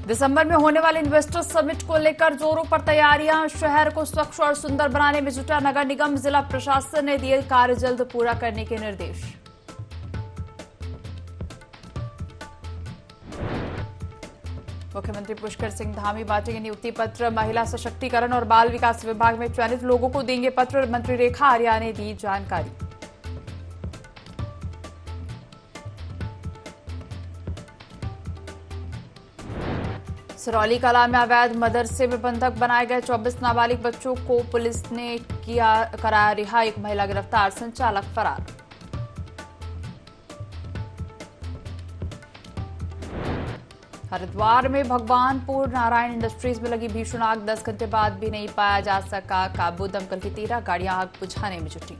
दिसंबर में होने वाले इन्वेस्टर समिट को लेकर जोरों पर तैयारियां। शहर को स्वच्छ और सुंदर बनाने में जुटा नगर निगम। जिला प्रशासन ने दिए कार्य जल्द पूरा करने के निर्देश। मुख्यमंत्री पुष्कर सिंह धामी बांटेंगे नियुक्ति पत्र। महिला सशक्तिकरण और बाल विकास विभाग में चयनित लोगों को देंगे पत्र। मंत्री रेखा आर्या ने दी जानकारी। सिरौली कला में अवैध मदरसे में बंधक बनाए गए 24 नाबालिग बच्चों को पुलिस ने कराया रिहा। एक महिला गिरफ्तार, संचालक फरार। हरिद्वार में भगवानपुर नारायण इंडस्ट्रीज में लगी भीषण आग। 10 घंटे बाद भी नहीं पाया जा सका काबू। दमकल की 13 गाड़ियां आग बुझाने में जुटी।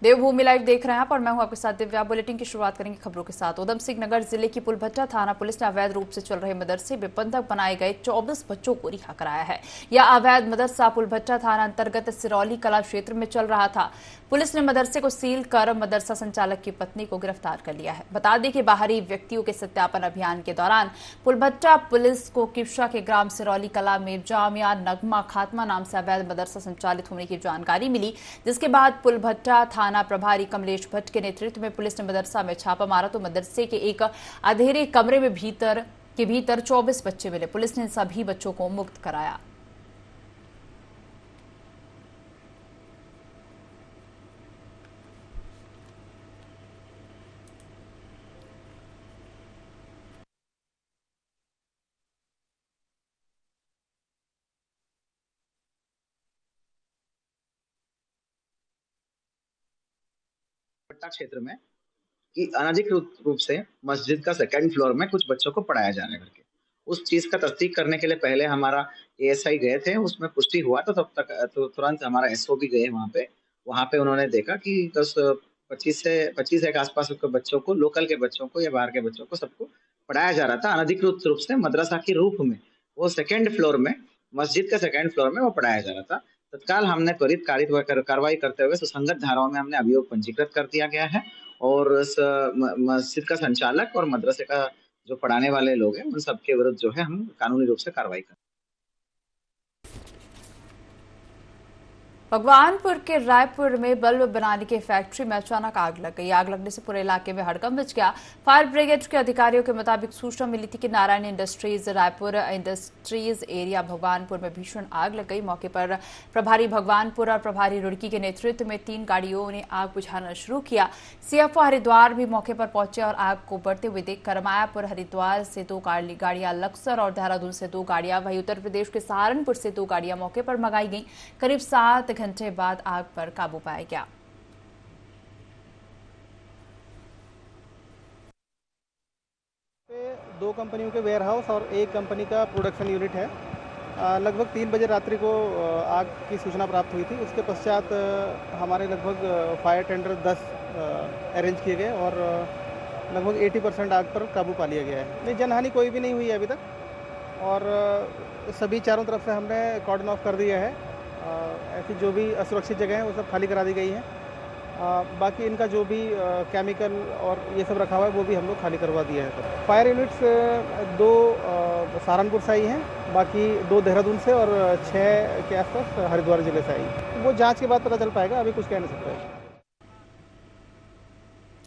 देवभूमि लाइव देख रहे हैं आप और मैं हूं आपके साथ दिव्या। बुलेटिन की शुरुआत करेंगे खबरों के साथ। उधम सिंह नगर जिले की पुलभट्टा थाना पुलिस ने अवैध रूप से चल रहे मदरसे में बंधक बनाए गए 24 बच्चों को रिहा कराया है। यह अवैध मदरसा पुलभट्टा थाना अंतर्गत सिरौली कला क्षेत्र में चल रहा था। पुलिस ने मदरसे को सील कर मदरसा संचालक की पत्नी को गिरफ्तार कर लिया है। बता दें कि बाहरी व्यक्तियों के सत्यापन अभियान के दौरान पुलभट्टा पुलिस को किप्शा के ग्राम सिरौली कला में जामिया नगमा खात्मा नाम से अवैध मदरसा संचालित होने की जानकारी मिली, जिसके बाद पुलभट्टा थाना प्रभारी कमलेश भट्ट के नेतृत्व में पुलिस ने मदरसा में छापा मारा तो मदरसे के एक अंधेरे कमरे में भीतर 24 बच्चे मिले। पुलिस ने सभी बच्चों को मुक्त कराया। क्षेत्र में कि अनधिकृत रूप से मस्जिद का सेकंड फ्लोर में कुछ बच्चों को पढ़ाया जाने करके उस चीज का तस्दीक करने के लिए पहले हमारा एएसआई गए थे। उसमें पुष्टि हुआ तो तब तक तो तुरंत हमारा एसओपी गए वहां पे उन्होंने देखा कि 25 के आसपास के बच्चों को, लोकल के बच्चों को या बाहर के बच्चों को, सबको पढ़ाया जा रहा था अनधिकृत रूप से मदरसा के रूप में। वो सेकेंड फ्लोर में, मस्जिद का सेकेंड फ्लोर में वो पढ़ाया जा रहा था। तत्काल हमने त्वरित कार्रवाई करते हुए सुसंगत धाराओं में हमने अभियोग पंजीकृत कर दिया गया है और मस्जिद का संचालक और मदरसे का जो पढ़ाने वाले लोग हैं उन सबके विरुद्ध जो है हम कानूनी रूप से कार्रवाई करें। भगवानपुर के रायपुर में बल्ब बनाने की फैक्ट्री में अचानक आग लग गई। आग लगने से पूरे इलाके में हड़कंप मच गया। फायर ब्रिगेड के अधिकारियों के मुताबिक सूचना मिली थी कि Narayan industries Raipur industries area Bhagwanpur में भीषण आग लग गई। मौके पर प्रभारी भगवानपुर और प्रभारी रुड़की के नेतृत्व में 3 गाड़ियों ने आग बुझाना शुरू किया। सीएफओ हरिद्वार भी मौके पर पहुंचे और आग को बढ़ते हुए देखकर मायापुर हरिद्वार से 2 गाड़ियां, लक्सर और देहरादून से 2 गाड़ियां, वहीं उत्तर प्रदेश के सहारनपुर से 2 गाड़ियां मौके पर मंगाई गई। करीब 7 घंटे बाद आग पर काबू पाया गया। दो कंपनियों के वेयरहाउस और एक कंपनी का प्रोडक्शन यूनिट है। लगभग 3 बजे रात्रि को आग की सूचना प्राप्त हुई थी। उसके पश्चात हमारे लगभग फायर टेंडर 10 अरेंज किए गए और लगभग 80% आग पर काबू पा लिया गया है। नहीं, जनहानि कोई भी नहीं हुई है अभी तक और सभी चारों तरफ से हमने कॉर्डन ऑफ कर दिया है। ऐसी जो भी असुरक्षित जगह है वो सब खाली करा दी गई है। बाकी इनका जो भी केमिकल और ये सब रखा हुआ है वो भी हम लोग खाली करवा दिया है। फायर यूनिट्स 2 सहारनपुर से आई हैं, बाकी 2 देहरादून से और 6 के आसपास हरिद्वार जिले से आई। वो जांच के बाद पता चल पाएगा, अभी कुछ कह नहीं सकते।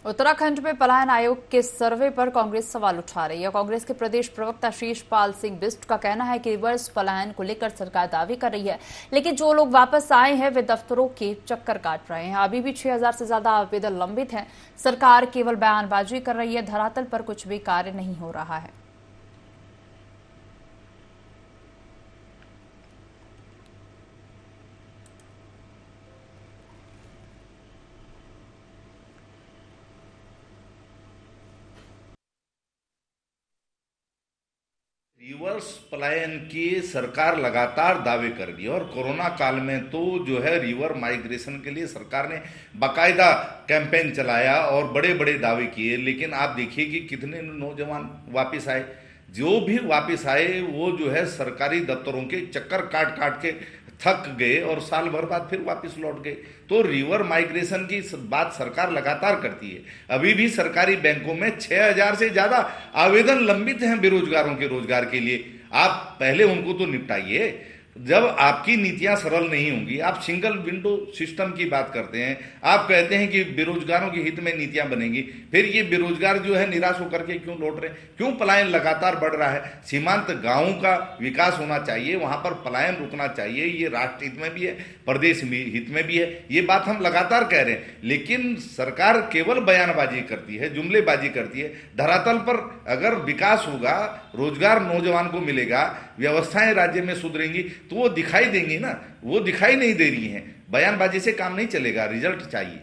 उत्तराखंड में पलायन आयोग के सर्वे पर कांग्रेस सवाल उठा रही है। कांग्रेस के प्रदेश प्रवक्ता शीशपाल सिंह बिष्ट का कहना है कि रिवर्स पलायन को लेकर सरकार दावे कर रही है, लेकिन जो लोग वापस आए हैं वे दफ्तरों के चक्कर काट रहे हैं। अभी भी 6000 से ज्यादा आवेदन लंबित हैं। सरकार केवल बयानबाजी कर रही है, धरातल पर कुछ भी कार्य नहीं हो रहा है। रिवर्स पलायन की सरकार लगातार दावे कर रही है और कोरोना काल में तो जो है रिवर माइग्रेशन के लिए सरकार ने बाकायदा कैंपेन चलाया और बड़े बड़े दावे किए, लेकिन आप देखिए कि कितने नौजवान वापस आए। जो भी वापस आए वो जो है सरकारी दफ्तरों के चक्कर काट काट के थक गए और साल भर बाद फिर वापस लौट गए। तो रिवर माइग्रेशन की बात सरकार लगातार करती है। अभी भी सरकारी बैंकों में 6,000 से ज्यादा आवेदन लंबित हैं बेरोजगारों के रोजगार के लिए। आप पहले उनको तो निपटाइए। जब आपकी नीतियां सरल नहीं होंगी, आप सिंगल विंडो सिस्टम की बात करते हैं, आप कहते हैं कि बेरोजगारों के हित में नीतियां बनेंगी, फिर ये बेरोजगार जो है निराश होकर के क्यों लौट रहे हैं, क्यों पलायन लगातार बढ़ रहा है। सीमांत गांवों का विकास होना चाहिए, वहां पर पलायन रुकना चाहिए। ये राष्ट्र हित में भी है, प्रदेश हित में भी है, ये बात हम लगातार कह रहे हैं। लेकिन सरकार केवल बयानबाजी करती है, जुमलेबाजी करती है। धरातल पर अगर विकास होगा, रोजगार नौजवान को मिलेगा, व्यवस्थाएं राज्य में सुधरेंगी तो वो दिखाई देंगी ना। वो दिखाई नहीं दे रही हैं। बयानबाजी से काम नहीं चलेगा, रिजल्ट चाहिए।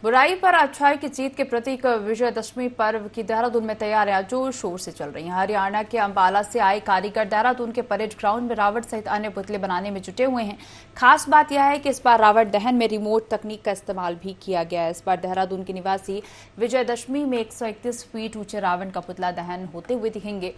बुराई पर अच्छाई की जीत के प्रतीक विजयदशमी पर्व की देहरादून में तैयारियां जोर शोर से चल रही हैं। हरियाणा के अंबाला से आए कारीगर देहरादून के परेड ग्राउंड में रावण सहित अन्य पुतले बनाने में जुटे हुए हैं। खास बात यह है कि इस बार रावण दहन में रिमोट तकनीक का इस्तेमाल भी किया गया है। इस बार देहरादून के निवासी विजयदशमी में 131 फीट ऊंचे रावण का पुतला दहन होते हुए देखेंगे।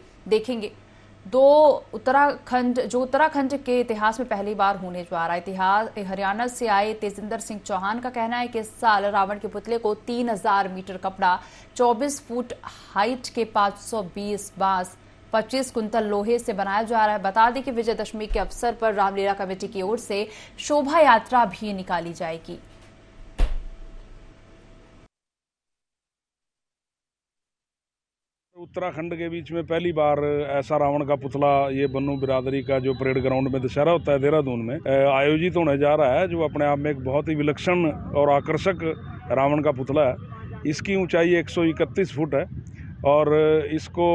उत्तराखंड के इतिहास में पहली बार होने जा रहा है। हरियाणा से आए तेजिंदर सिंह चौहान का कहना है कि इस साल रावण के पुतले को 3000 मीटर कपड़ा, 24 फुट हाइट के 520 बांस, 25 कुंतल लोहे से बनाया जा रहा है। बता दें कि विजयदशमी के अवसर पर रामलीला कमेटी की ओर से शोभा यात्रा भी निकाली जाएगी। उत्तराखंड के बीच में पहली बार ऐसा रावण का पुतला ये बन्नू बिरादरी का जो परेड ग्राउंड में दशहरा होता है देहरादून में आयोजित होने जा रहा है, जो अपने आप में एक बहुत ही विलक्षण और आकर्षक रावण का पुतला है। इसकी ऊंचाई 131 फुट है और इसको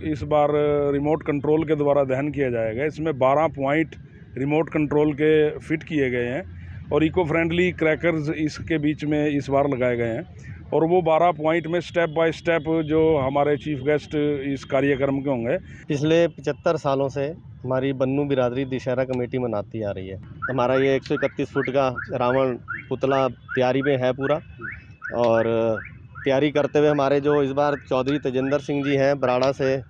इस बार रिमोट कंट्रोल के द्वारा दहन किया जाएगा। इसमें 12 पॉइंट रिमोट कंट्रोल के फिट किए गए हैं और इको फ्रेंडली क्रैकर्स इसके बीच में इस बार लगाए गए हैं। और वो 12 पॉइंट में स्टेप बाय स्टेप जो हमारे चीफ गेस्ट इस कार्यक्रम के होंगे। पिछले 75 सालों से हमारी बन्नू बिरादरी दशहरा कमेटी मनाती आ रही है। हमारा ये 131 फुट का रावण पुतला तैयारी में है पूरा, और तैयारी करते हुए हमारे जो इस बार चौधरी तेजिंदर सिंह जी हैं बराड़ा से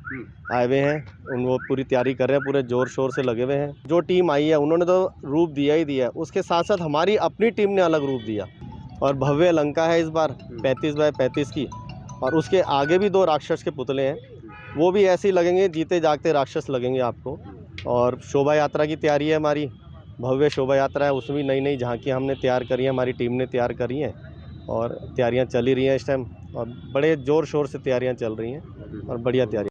आए हुए हैं, वो पूरी तैयारी कर रहे हैं, पूरे जोर शोर से लगे हुए हैं। जो टीम आई है उन्होंने तो रूप दिया ही दिया, उसके साथ साथ हमारी अपनी टीम ने अलग रूप दिया। और भव्य लंका है इस बार 35 बाय 35 की, और उसके आगे भी 2 राक्षस के पुतले हैं, वो भी ऐसे ही लगेंगे, जीते जागते राक्षस लगेंगे आपको। और शोभा यात्रा की तैयारी है हमारी, भव्य शोभा यात्रा है, उसमें भी नई झांकियाँ हमने तैयार करी हैं, हमारी टीम ने तैयार करी हैं और तैयारियां चल ही रही हैं इस टाइम, और बड़े जोर शोर से तैयारियां चल रही हैं और बढ़िया तैयारी।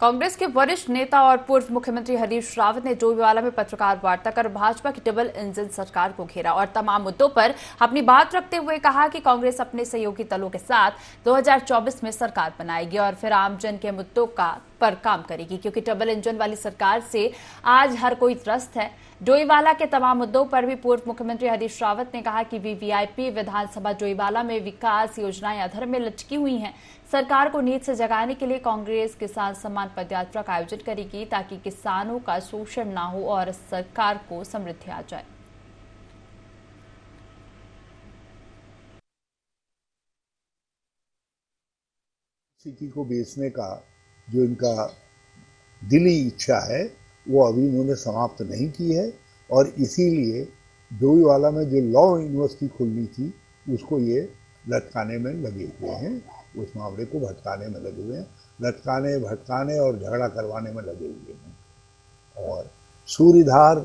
कांग्रेस के वरिष्ठ नेता और पूर्व मुख्यमंत्री हरीश रावत ने जोईवाला में पत्रकार वार्ता कर भाजपा की डबल इंजन सरकार को घेरा और तमाम मुद्दों पर अपनी बात रखते हुए कहा कि कांग्रेस अपने सहयोगी दलों के साथ 2024 में सरकार बनाएगी और फिर आमजन के मुद्दों पर काम करेगी, क्योंकि डबल इंजन वाली सरकार से आज हर कोई त्रस्त है। जोईवाला के तमाम मुद्दों पर भी पूर्व मुख्यमंत्री हरीश रावत ने कहा कि वीवीआईपी विधानसभा जोईवाला में विकास योजनाएं अधर में लटकी हुई हैं। सरकार को नींद से जगाने के लिए कांग्रेस किसान सम्मान पदयात्रा का आयोजन करेगी ताकि किसानों का शोषण ना हो और सरकार को समृद्धि आ जाए। सिटी को बेचने का जो इनका दिली इच्छा है वो अभी इन्होंने समाप्त नहीं की है, और इसीलिए जोईवाला में जो लॉ यूनिवर्सिटी खुलनी थी उसको ये लटकाने में लगे हुए हैं, उस मामले को भटकाने में लगे हुए हैं, लटकाने भटकाने और झगड़ा करवाने में लगे हुए हैं। और सूर्यधार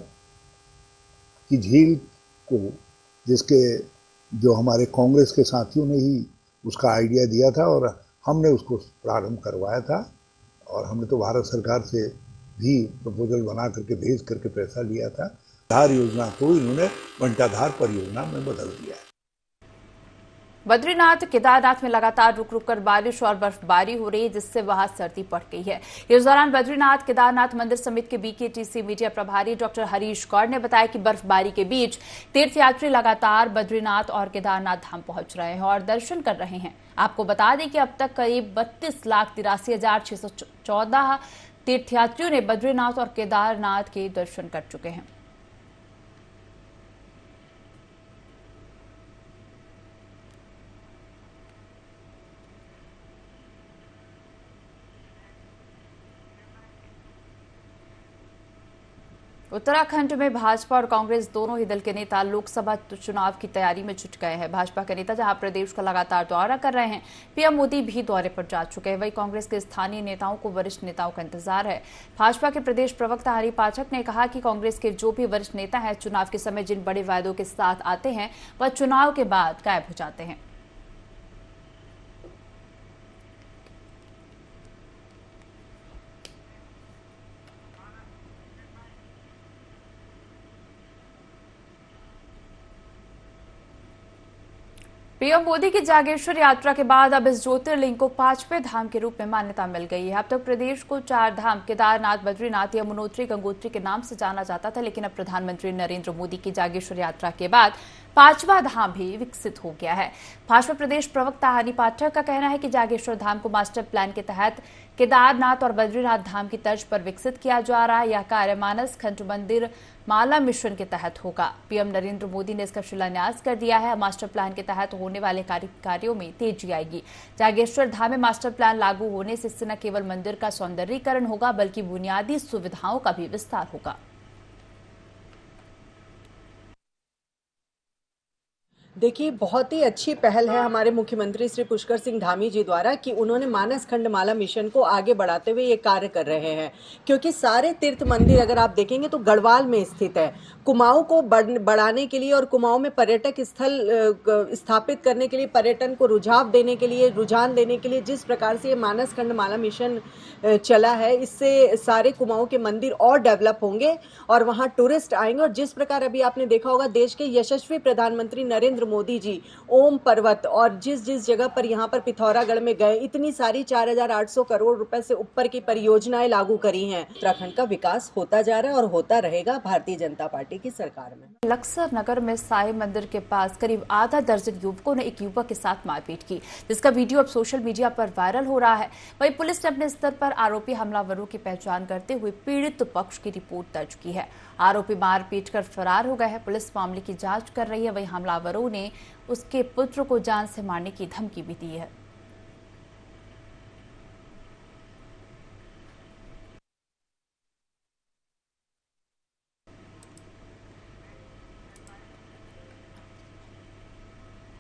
की झील को, जिसके जो हमारे कांग्रेस के साथियों ने ही उसका आइडिया दिया था और हमने उसको प्रारंभ करवाया था, और हमने तो भारत सरकार से भी प्रपोजल बना करके भेज करके पैसा लिया था। धार योजना को इन्होंने बंटाधार परियोजना में बदल दिया है। बद्रीनाथ केदारनाथ में लगातार रुक रुक कर बारिश और बर्फबारी हो रही है, जिससे वहां सर्दी बढ़ गई है। इस दौरान बद्रीनाथ केदारनाथ मंदिर समिति के बीकेटीसी मीडिया प्रभारी डॉक्टर हरीश गौड़ ने बताया कि बर्फबारी के बीच तीर्थयात्री लगातार बद्रीनाथ और केदारनाथ धाम पहुंच रहे हैं और दर्शन कर रहे हैं। आपको बता दें कि अब तक करीब 32,83,614 तीर्थयात्रियों ने बद्रीनाथ और केदारनाथ के दर्शन कर चुके हैं। उत्तराखंड में भाजपा और कांग्रेस दोनों ही दल के नेता लोकसभा चुनाव की तैयारी में जुट गए हैं। भाजपा के नेता जहां प्रदेश का लगातार दौरा कर रहे हैं, पीएम मोदी भी दौरे पर जा चुके हैं। वहीं कांग्रेस के स्थानीय नेताओं को वरिष्ठ नेताओं का इंतजार है। भाजपा के प्रदेश प्रवक्ता हरि पाठक ने कहा कि कांग्रेस के जो भी वरिष्ठ नेता हैं, चुनाव के समय जिन बड़े वायदों के साथ आते हैं वह चुनाव के बाद गायब हो जाते हैं। पीएम मोदी की जागेश्वर यात्रा के बाद अब इस ज्योतिर्लिंग को 5वें धाम के रूप में मान्यता मिल गई है। अब तक प्रदेश को 4 धाम केदारनाथ, बद्रीनाथ, यमुनोत्री, गंगोत्री के नाम से जाना जाता था, लेकिन अब प्रधानमंत्री नरेंद्र मोदी की जागेश्वर यात्रा के बाद 5वां धाम भी विकसित हो गया है। भाजपा प्रदेश प्रवक्ता हरि पाठक का कहना है कि जागेश्वर धाम को मास्टर प्लान के तहत केदारनाथ और बद्रीनाथ धाम की तर्ज पर विकसित किया जा रहा है। यह कार्य मानस खंड मंदिर माला मिशन के तहत होगा। पीएम नरेंद्र मोदी ने इसका शिलान्यास कर दिया है। मास्टर प्लान के तहत होने वाले कार्यों में तेजी आएगी। जागेश्वर धाम में मास्टर प्लान लागू होने से इससे न केवल मंदिर का सौंदर्यीकरण होगा, बल्कि बुनियादी सुविधाओं का भी विस्तार होगा। देखिए, बहुत ही अच्छी पहल है हमारे मुख्यमंत्री श्री पुष्कर सिंह धामी जी द्वारा कि उन्होंने मानस खंड माला मिशन को आगे बढ़ाते हुए ये कार्य कर रहे हैं, क्योंकि सारे तीर्थ मंदिर अगर आप देखेंगे तो गढ़वाल में स्थित है। कुमाऊं को बढ़ाने के लिए और कुमाऊं में पर्यटक स्थल स्थापित करने के लिए, पर्यटन को रुझान देने के लिए जिस प्रकार से ये मानस खंड माला मिशन चला है, इससे सारे कुमाऊं के मंदिर और डेवलप होंगे और वहां टूरिस्ट आएंगे। और जिस प्रकार अभी आपने देखा होगा, देश के यशस्वी प्रधानमंत्री नरेंद्र मोदी जी ओम पर्वत और जिस जगह पर यहाँ पर पिथौरागढ़ में गए, इतनी सारी 4,800 करोड़ रुपए से ऊपर की परियोजनाएं लागू करी हैं। उत्तराखंड का विकास होता जा रहा है और होता रहेगा भारतीय जनता पार्टी की सरकार में। लक्सर नगर में साई मंदिर के पास करीब आधा दर्जन युवकों ने एक युवक के साथ मारपीट की, जिसका वीडियो अब सोशल मीडिया पर वायरल हो रहा है। वहीं पुलिस ने अपने स्तर पर आरोपी हमलावरों की पहचान करते हुए पीड़ित पक्ष की रिपोर्ट दर्ज की है। आरोपी मारपीट कर फरार हो गए हैं। पुलिस मामले की जांच कर रही है। वहीं हमलावरों ने उसके पुत्र को जान से मारने की धमकी भी दी है।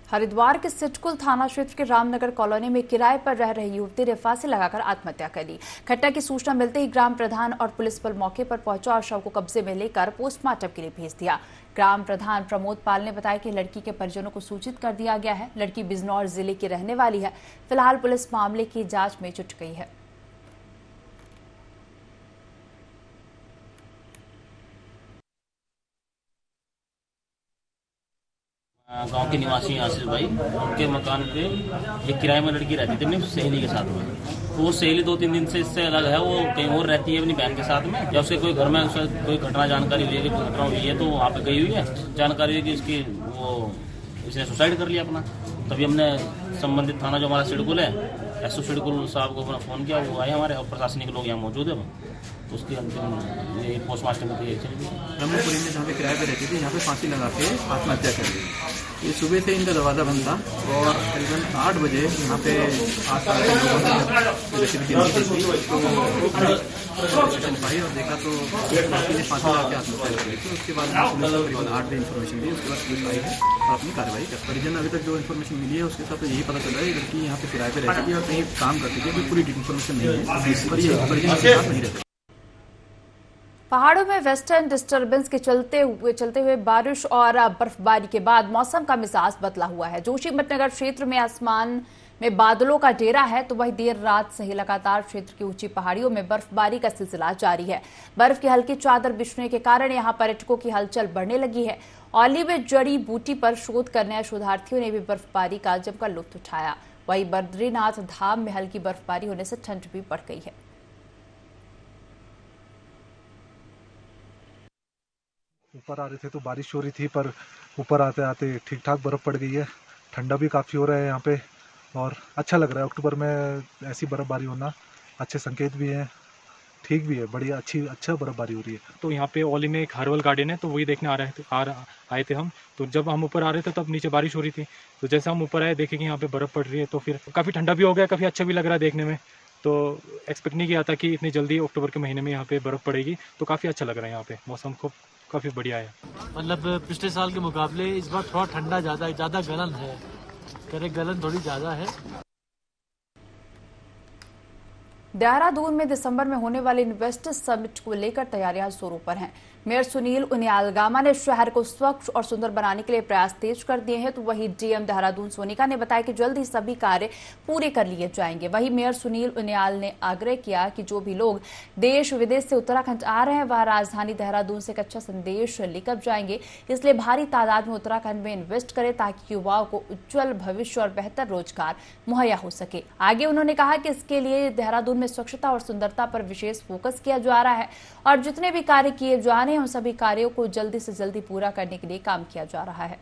हरिद्वार के सिटकुल थाना क्षेत्र के रामनगर कॉलोनी में किराए पर रह रही युवती ने फांसी लगाकर आत्महत्या कर ली। घटना की सूचना मिलते ही ग्राम प्रधान और पुलिस बल मौके पर पहुंचा और शव को कब्जे में लेकर पोस्टमार्टम के लिए भेज दिया। ग्राम प्रधान प्रमोद पाल ने बताया कि लड़की के परिजनों को सूचित कर दिया गया है। लड़की बिजनौर जिले की रहने वाली है। फिलहाल पुलिस मामले की जांच में जुट गई है। गांव के निवासी आशीष भाई, उनके मकान पे एक किराए में लड़की रहती थी अपनी सहेली के साथ में। तो वो सहेली 2-3 दिन से इससे अलग है, वो कहीं और रहती है अपनी बहन के साथ में। या उसके कोई घर में उसका कोई घटना जानकारी हुई है कि घटना हुई है, तो वहाँ पे गई हुई है। जानकारी हुई कि इसने सुसाइड कर लिया अपना। तभी हमने संबंधित थाना जो हमारा सिडकुल है, एसओ सिडकुल साहब को अपना फ़ोन किया। वो आए हमारे और प्रशासनिक लोग यहाँ मौजूद है। तो उसकी अंतिम ये पोस्टमार्टम की तैयारी चल रही है। ब्रह्मपुरी में जहाँ पे किराए पे रहती थी, यहाँ पे फांसी लगा के आत्महत्या कर दी। ये सुबह से इनका दरवाज़ा बंद था और करीबन 8 बजे यहाँ पे आस-पास के लोगों ने गतिविधि भाई और देखा तो लड़की ने फांसी लगा के आत्महत्या कर दी थी। उसके बाद करीबन 8 बजे इन्फॉर्मेशन दी। उसके बाद पुलिस आई है और अपनी कार्रवाई कर। परिजन अभी तक जो इन्फॉर्मेशन मिली है उसके हिसाब से यही पता चल रहा है लड़की यहाँ पे किराए पे रहती थी और कहीं काम करती थी। पूरी इन्फॉर्मेशन नहीं है, पर ये परिजन के साथ नहीं रहते। पहाड़ों में वेस्टर्न डिस्टर्बेंस के चलते हुए बारिश और बर्फबारी के बाद मौसम का मिजाज बदला हुआ है। जोशीमठ नगर क्षेत्र में आसमान में बादलों का डेरा है, तो वही देर रात से ही लगातार क्षेत्र की ऊंची पहाड़ियों में बर्फबारी का सिलसिला जारी है। बर्फ की हल्की चादर बिछने के कारण यहां पर्यटकों की हलचल बढ़ने लगी है। औली में जड़ी बूटी पर शोध करने आए शोधार्थियों ने भी बर्फबारी का जमकर लुत्फ उठाया। वहीं बद्रीनाथ धाम में हल्की बर्फबारी होने से ठंड भी बढ़ गई है। ऊपर आ रहे थे तो बारिश हो रही थी, पर ऊपर आते आते ठीक ठाक बर्फ़ पड़ गई है। ठंडा भी काफ़ी हो रहा है यहाँ पे और अच्छा लग रहा है। अक्टूबर में ऐसी बर्फ़बारी होना अच्छे संकेत भी हैं, ठीक भी है, बढ़िया अच्छा बर्फ़बारी हो रही है। तो यहाँ पे औली में एक हर्बल गार्डन है, तो वही देखने आए थे हम। तो जब हम ऊपर आ रहे थे तब नीचे बारिश हो रही थी, तो जैसे हम ऊपर आए देखे कि यहाँ पे बर्फ़ पड़ रही है, तो फिर काफ़ी ठंडा भी हो गया, काफ़ी अच्छा भी लग रहा है देखने में। तो एक्सपेक्ट नहीं किया था कि इतनी जल्दी अक्टूबर के महीने में यहाँ पे बर्फ़ पड़ेगी। तो काफ़ी अच्छा लग रहा है, यहाँ पे मौसम को काफ़ी बढ़िया है। मतलब पिछले साल के मुकाबले इस बार थोड़ा ठंडा ज़्यादा गलन है, गलन थोड़ी ज़्यादा है। देहरादून में दिसंबर में होने वाले इन्वेस्टर्स समिट को लेकर तैयारियां जोरों पर हैं। मेयर सुनील उनियालगामा ने शहर को स्वच्छ और सुंदर बनाने के लिए प्रयास तेज कर दिए हैं, तो वहीं डीएम देहरादून सोनिका ने बताया कि जल्द ही सभी कार्य पूरे कर लिए जाएंगे। वहीं मेयर सुनील उनियाल ने आग्रह किया कि जो भी लोग देश विदेश से उत्तराखंड आ रहे हैं वह राजधानी देहरादून से एक अच्छा संदेश लेकर जाएंगे, इसलिए भारी तादाद में उत्तराखंड में इन्वेस्ट करें ताकि युवाओं को उज्जवल भविष्य और बेहतर रोजगार मुहैया हो सके। आगे उन्होंने कहा कि इसके लिए देहरादून में स्वच्छता और सुंदरता पर विशेष फोकस किया जा रहा है और जितने भी कार्य किए जा रहे हैं उन सभी कार्यों को जल्दी से जल्दी पूरा करने के लिए काम किया जा रहा है।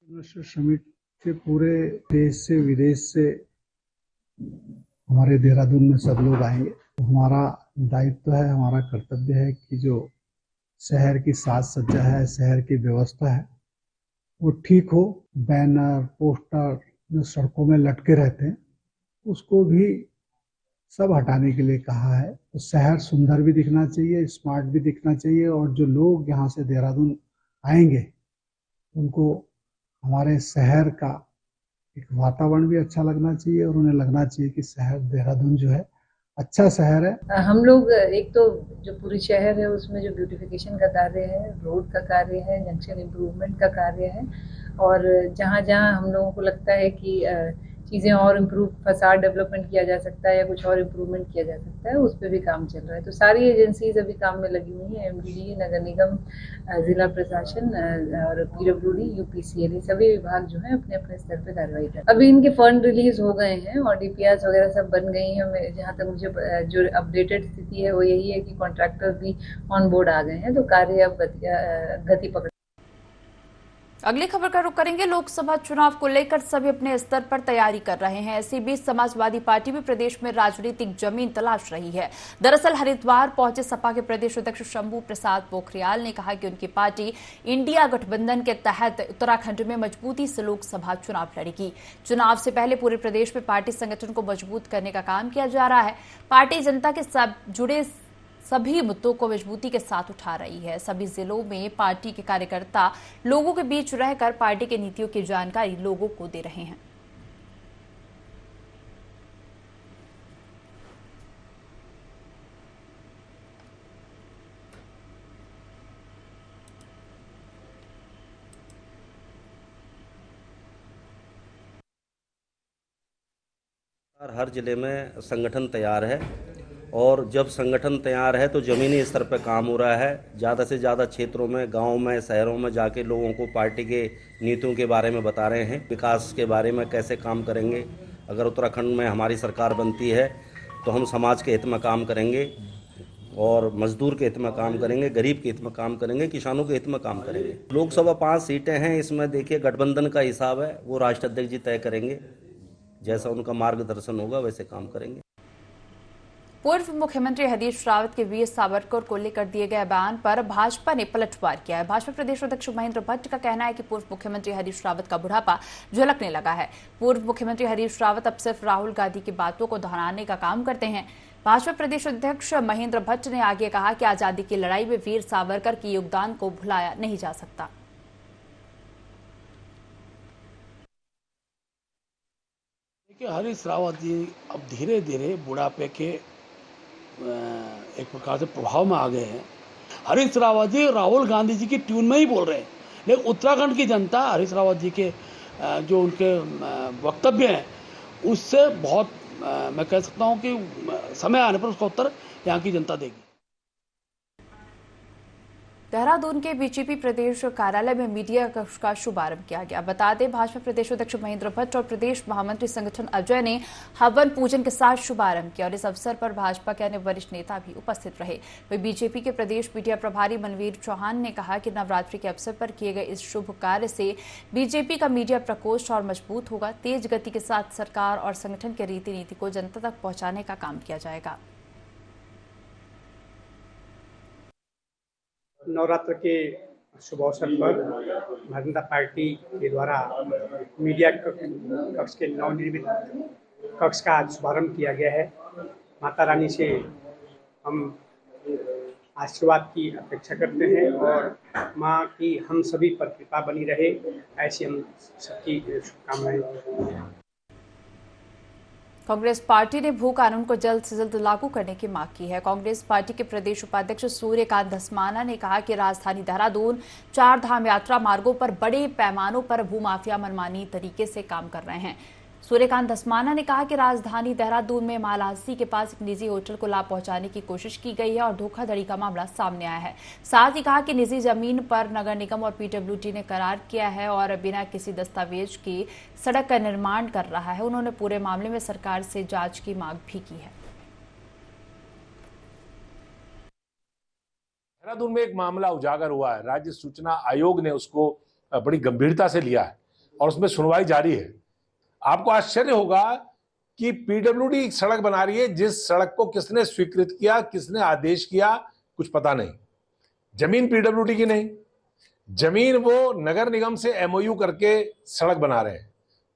इन्वेस्टर समिट से पूरे देश से विदेश से हमारे देहरादून में सब लोग आएंगे। तो हमारा दायित्व है, हमारा कर्तव्य है कि जो शहर की साज सज्जा है, शहर की व्यवस्था है, वो ठीक हो। बैनर पोस्टर जो सड़कों में लटके रहते हैं उसको भी सब हटाने के लिए कहा है। तो शहर सुंदर भी दिखना चाहिए, स्मार्ट भी दिखना चाहिए और जो लोग यहाँ से देहरादून आएंगे उनको हमारे शहर का एक वातावरण भी अच्छा लगना चाहिए और उन्हें लगना चाहिए कि शहर देहरादून जो है अच्छा शहर है। हम लोग एक तो जो पूरी शहर है उसमें जो ब्यूटिफिकेशन का कार्य है, रोड का कार्य है, जंक्शन इम्प्रूवमेंट का कार्य है और जहाँ जहाँ हम लोगों को लगता है कि चीज़ें और इम्प्रूव, फसाड डेवलपमेंट किया जा सकता है या कुछ और इम्प्रूवमेंट किया जा सकता है, उस पर भी काम चल रहा है। तो सारी एजेंसीज अभी काम में लगी हुई हैं, एमडीडी, नगर निगम, जिला प्रशासन और पीडब्ल्यूडी, यूपीसीएल, सभी विभाग जो है अपने अपने स्तर पे कार्रवाई कर रहे हैं। अभी इनके फंड रिलीज हो गए हैं और डीपीआर वगैरह सब बन गई हैं। जहाँ तक मुझे जो अपडेटेड स्थिति है वो यही है कि कॉन्ट्रैक्टर भी ऑन बोर्ड आ गए हैं, तो कार्य अब गति पकड़। अगली खबर का रुख करेंगे। लोकसभा चुनाव को लेकर सभी अपने स्तर पर तैयारी कर रहे हैं। इसी बीच समाजवादी पार्टी भी प्रदेश में राजनीतिक जमीन तलाश रही है। दरअसल हरिद्वार पहुंचे सपा के प्रदेश अध्यक्ष शंभू प्रसाद पोखरियाल ने कहा कि उनकी पार्टी इंडिया गठबंधन के तहत उत्तराखंड में मजबूती से लोकसभा चुनाव लड़ेगी। चुनाव से पहले पूरे प्रदेश में पार्टी संगठन को मजबूत करने का काम किया जा रहा है। पार्टी जनता के साथ जुड़े सभी मुद्दों को मजबूती के साथ उठा रही है। सभी जिलों में पार्टी के कार्यकर्ता लोगों के बीच रहकर पार्टी की नीतियों की जानकारी लोगों को दे रहे हैं। हर जिले में संगठन तैयार है और जब संगठन तैयार है तो ज़मीनी स्तर पर काम हो रहा है। ज़्यादा से ज़्यादा क्षेत्रों में, गांव में, शहरों में जाके लोगों को पार्टी के नीतियों के बारे में बता रहे हैं, विकास के बारे में कैसे काम करेंगे। अगर उत्तराखंड में हमारी सरकार बनती है तो हम समाज के हित में काम करेंगे और मजदूर के हित में काम करेंगे, गरीब के हित में काम करेंगे, किसानों के हित में काम करेंगे। लोकसभा 5 सीटें हैं, इसमें देखिए गठबंधन का हिसाब है, वो राष्ट्रीय अध्यक्ष जी तय करेंगे। जैसा उनका मार्गदर्शन होगा वैसे काम करेंगे। पूर्व मुख्यमंत्री हरीश रावत के वीर सावरकर को लेकर दिए गए बयान पर भाजपा ने पलटवार किया है। भाजपा प्रदेश अध्यक्ष महेंद्र भट्ट का कहना है कि पूर्व मुख्यमंत्री हरीश रावत का बुढ़ापा झलकने लगा है। पूर्व मुख्यमंत्री हरीश रावत अब सिर्फ राहुल गांधी की बातों को दोहराने का काम करते हैं। भाजपा प्रदेश अध्यक्ष महेंद्र भट्ट ने आगे कहा कि आजादी की लड़ाई में वीर सावरकर के योगदान को भुलाया नहीं जा सकता। हरीश रावत जी अब धीरे धीरे बुढ़ापे के एक प्रकार से प्रभाव में आ गए हैं। हरीश रावत जी राहुल गांधी जी की ट्यून में ही बोल रहे हैं, लेकिन उत्तराखंड की जनता हरीश रावत जी के जो उनके वक्तव्य हैं उससे बहुत मैं कह सकता हूं कि समय आने पर उसका उत्तर यहाँ की जनता देगी। देहरादून के बीजेपी प्रदेश कार्यालय में मीडिया कक्ष का शुभारंभ किया गया। बता दें, भाजपा प्रदेश अध्यक्ष महेंद्र भट्ट और प्रदेश महामंत्री संगठन अजय ने हवन पूजन के साथ शुभारंभ किया और इस अवसर पर भाजपा के अन्य वरिष्ठ नेता भी उपस्थित रहे। वहीं बीजेपी के प्रदेश मीडिया प्रभारी मनवीर चौहान ने कहा कि नवरात्रि के अवसर पर किए गए इस शुभ कार्य से बीजेपी का मीडिया प्रकोष्ठ और मजबूत होगा। तेज गति के साथ सरकार और संगठन के रीति नीति को जनता तक पहुंचाने का काम किया जाएगा। नवरात्र के शुभ अवसर पर भारतीय जनता पार्टी के द्वारा मीडिया कक्ष के नवनिर्मित कक्ष का आज शुभारंभ किया गया है। माता रानी से हम आशीर्वाद की अपेक्षा करते हैं और माँ की हम सभी पर कृपा बनी रहे, ऐसी हम सबकी शुभकामनाएं। कांग्रेस पार्टी ने भू कानून को जल्द से जल्द लागू करने की मांग की है। कांग्रेस पार्टी के प्रदेश उपाध्यक्ष सूर्यकांत धस्माना ने कहा कि राजधानी देहरादून 4 धाम यात्रा मार्गों पर बड़े पैमानों पर भूमाफिया मनमानी तरीके से काम कर रहे हैं। सूर्यकांत धस्माना ने कहा कि राजधानी देहरादून में मालासी के पास एक निजी होटल को लाभ पहुंचाने की कोशिश की गई है और धोखाधड़ी का मामला सामने आया है। साथ ही कहा कि निजी जमीन पर नगर निगम और पीडब्ल्यूडी ने करार किया है और बिना किसी दस्तावेज के सड़क का निर्माण कर रहा है। उन्होंने पूरे मामले में सरकार से जांच की मांग भी की है। देहरादून में एक मामला उजागर हुआ है, राज्य सूचना आयोग ने उसको बड़ी गंभीरता से लिया है और उसमें सुनवाई जारी है। आपको आश्चर्य होगा कि पीडब्ल्यूडी एक सड़क बना रही है, जिस सड़क को किसने स्वीकृत किया, किसने आदेश किया, कुछ पता नहीं। जमीन पीडब्ल्यूडी की नहीं, जमीन वो नगर निगम से एमओयू करके सड़क बना रहे हैं।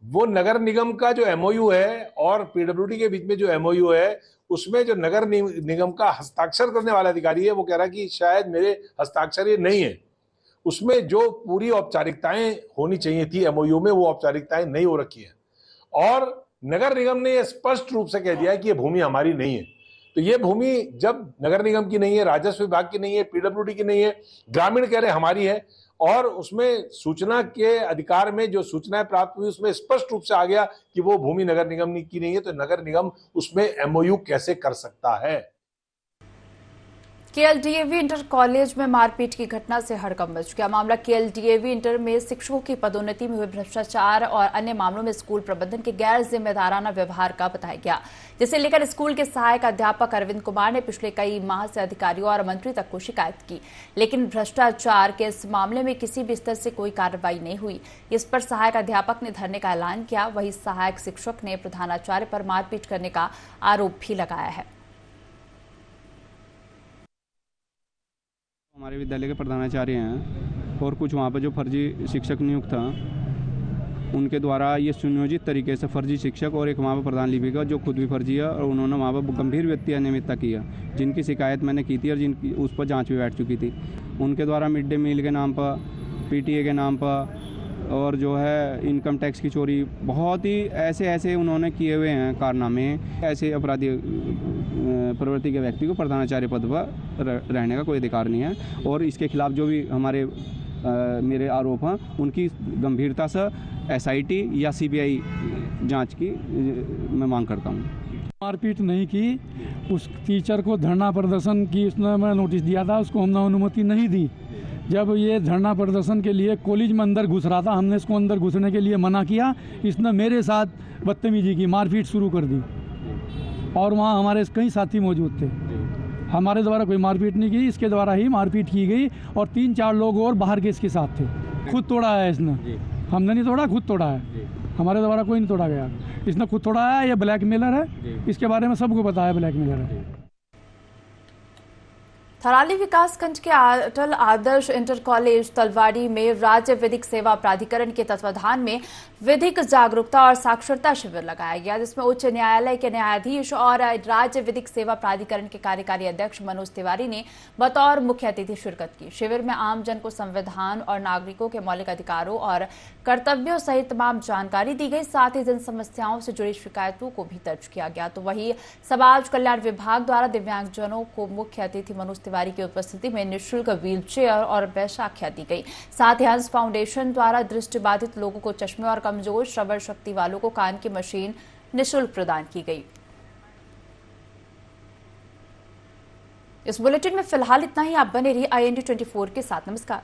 वो नगर निगम का जो एमओयू है और पीडब्ल्यूडी के बीच में जो एमओयू है, उसमें जो नगर निगम का हस्ताक्षर करने वाला अधिकारी है, वो कह रहा है कि शायद मेरे हस्ताक्षर ये नहीं है। उसमें जो पूरी औपचारिकताएं होनी चाहिए थी एमओयू में, वो औपचारिकताएं नहीं हो रखी है और नगर निगम ने यह स्पष्ट रूप से कह दिया है कि यह भूमि हमारी नहीं है। तो ये भूमि जब नगर निगम की नहीं है, राजस्व विभाग की नहीं है, पीडब्ल्यूडी की नहीं है, ग्रामीण कह रहे हमारी है और उसमें सूचना के अधिकार में जो सूचनाएं प्राप्त हुई उसमें स्पष्ट रूप से आ गया कि वो भूमि नगर निगम की नहीं है। तो नगर निगम उसमें एमओयू कैसे कर सकता है। केएलडीएवी इंटर कॉलेज में मारपीट की घटना से हड़कंप मच गया। मामला केएलडीएवी इंटर में शिक्षकों की पदोन्नति में हुए भ्रष्टाचार और अन्य मामलों में स्कूल प्रबंधन के गैर जिम्मेदाराना व्यवहार का बताया गया, जिसे लेकर स्कूल के सहायक अध्यापक अरविंद कुमार ने पिछले कई माह से अधिकारियों और मंत्री तक को शिकायत की, लेकिन भ्रष्टाचार के इस मामले में किसी भी स्तर से कोई कार्रवाई नहीं हुई। इस पर सहायक अध्यापक ने धरने का ऐलान किया। वहीं सहायक शिक्षक ने प्रधानाचार्य पर मारपीट करने का आरोप भी लगाया है। हमारे विद्यालय के प्रधानाचार्य हैं और कुछ वहाँ पर जो फर्जी शिक्षक नियुक्त था, उनके द्वारा ये सुनियोजित तरीके से फर्जी शिक्षक और एक वहाँ पर प्रधान लिपिका जो खुद भी फर्जी है और उन्होंने वहाँ पर गंभीर व्यक्ति अनियमितता किया, जिनकी शिकायत मैंने की थी और जिनकी उस पर जांच भी बैठ चुकी थी। उनके द्वारा मिड डे मील के नाम पर, पीटीए के नाम पर और जो है इनकम टैक्स की चोरी, बहुत ही ऐसे उन्होंने किए हुए हैं कारनामे। ऐसे अपराधी प्रवृत्ति के व्यक्ति को प्रधानाचार्य पद पर रहने का कोई अधिकार नहीं है और इसके खिलाफ जो भी मेरे आरोप हैं उनकी गंभीरता से एसआईटी या सीबीआई जांच की मैं मांग करता हूं। मारपीट नहीं की, उस टीचर को धरना प्रदर्शन की उसने मैं नोटिस दिया था, उसको हमने अनुमति नहीं दी। जब ये धरना प्रदर्शन के लिए कॉलेज में अंदर घुस रहा था, हमने इसको अंदर घुसने के लिए मना किया। इसने मेरे साथ बदतमीजी की, मारपीट शुरू कर दी और वहाँ हमारे कई साथी मौजूद थे। हमारे द्वारा कोई मारपीट नहीं की, इसके द्वारा ही मारपीट की गई और 3-4 लोग और बाहर के इसके साथ थे। खुद तोड़ा है इसने, हमने नहीं तोड़ा, खुद तोड़ा है। हमारे द्वारा कोई नहीं तोड़ा गया, इसने खुद तोड़ा है। ये ब्लैकमेलर है, इसके बारे में सबको पता है, ब्लैकमेलर है। थराली विकासखंड के अटल आदर्श इंटर कॉलेज तलवाड़ी में राज्य विधिक सेवा प्राधिकरण के तत्वाधान में विधिक जागरूकता और साक्षरता शिविर लगाया गया, जिसमें उच्च न्यायालय के न्यायाधीश और राज्य विधिक सेवा प्राधिकरण के कार्यकारी अध्यक्ष मनोज तिवारी ने बतौर मुख्य अतिथि शिरकत की। शिविर में आमजन को संविधान और नागरिकों के मौलिक अधिकारों और कर्तव्यों सहित तमाम जानकारी दी गई। साथ ही जन समस्याओं से जुड़ी शिकायतों को भी दर्ज किया गया। तो वहीं समाज कल्याण विभाग द्वारा दिव्यांगजनों को मुख्य अतिथि मनोज तिवारी की उपस्थिति में निःशुल्क व्हील चेयर और बैसाखियां दी गई। साथ ही हंस फाउंडेशन द्वारा दृष्टिबाधित लोगों को चश्मे और कमजोर श्रवण शक्ति वालों को कान की मशीन निःशुल्क प्रदान की गई। इस बुलेटिन में फिलहाल इतना ही। आप बने रहिए IND 24 के साथ। नमस्कार।